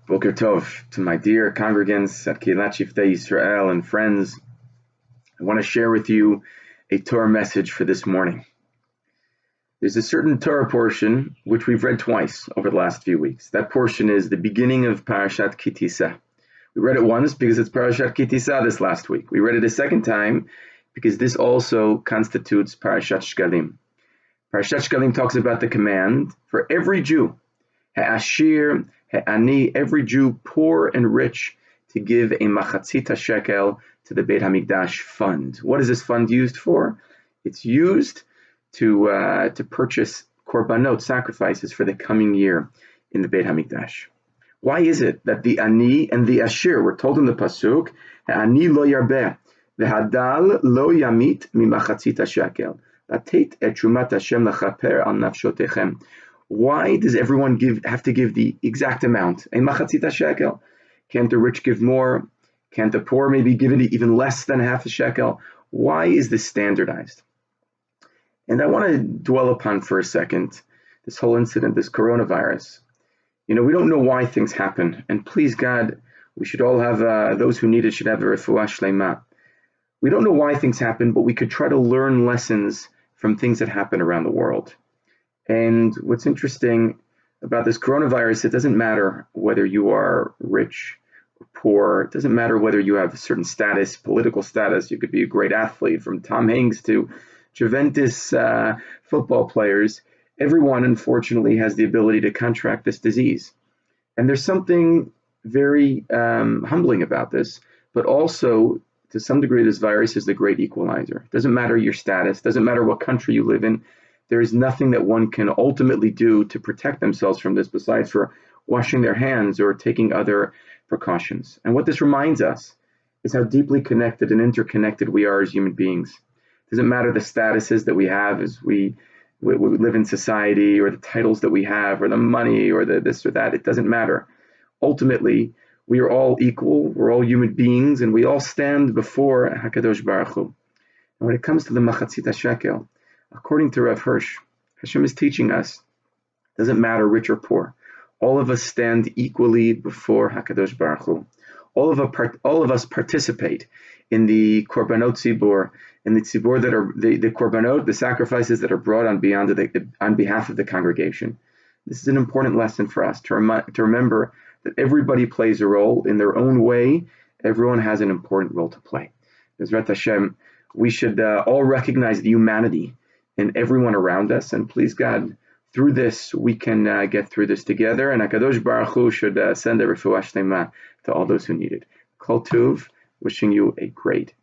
Boker Tov to my dear congregants at Keilat Shiftei Yisrael and friends. I want to share with you a Torah message for this morning. There's a certain Torah portion which we've read twice over the last few weeks. That portion is the beginning of Parashat Ki Tisa. We read it once because it's Parashat Ki Tisa this last week. We read it a second time because this also constitutes Parashat Shkalim. Parashat Shkalim talks about the command for every Jew, Ha'ashir, Ha'ani, every Jew, poor and rich, to give a machatzita shekel to the Beit HaMikdash fund. What is this fund used for? It's used to purchase korbanot, sacrifices for the coming year in the Beit HaMikdash. Why is it that the ani and the ashir, we're told in the pasuk, Ha'ani lo yarbeh, v'hadal lo yamit mimachatzita shekel, latet et shumat Hashem lachaper al nafshotechem. Why does everyone have to give the exact amount? A machatzita shekel. Can't the rich give more? Can't the poor maybe give it even less than half a shekel? Why is this standardized? And I want to dwell upon for a second this whole incident, this coronavirus. We don't know why things happen. And please God, we should all have, those who need it should have a refuah shlema. We don't know why things happen, but we could try to learn lessons from things that happen around the world. And what's interesting about this coronavirus, it doesn't matter whether you are rich or poor. It doesn't matter whether you have a certain status, political status. You could be a great athlete, from Tom Hanks to Juventus football players. Everyone, unfortunately, has the ability to contract this disease. And there's something very humbling about this, but also, to some degree, this virus is the great equalizer. It doesn't matter your status, doesn't matter what country you live in. There is nothing that one can ultimately do to protect themselves from this besides for washing their hands or taking other precautions. And what this reminds us is how deeply connected and interconnected we are as human beings. It doesn't matter the statuses that we have as we live in society, or the titles that we have, or the money, or the this or that. It doesn't matter. Ultimately, we are all equal. We're all human beings, and we all stand before HaKadosh Baruch Hu. And when it comes to the machatzita shekel, according to Rav Hirsch, Hashem is teaching us, it doesn't matter rich or poor. All of us stand equally before HaKadosh Baruch Hu. All of us participate in the korbanot tzibur, in the tzibur that are the korbanot, the sacrifices that are brought on behalf of the congregation. This is an important lesson for us to remember that everybody plays a role in their own way. Everyone has an important role to play. Bezrat Hashem, we should all recognize the humanity in everyone around us, and please God, through this we can get through this together, and HaKadosh Baruch Hu should send a refuah shlema to all those who need it. Kol Tuv, wishing you a great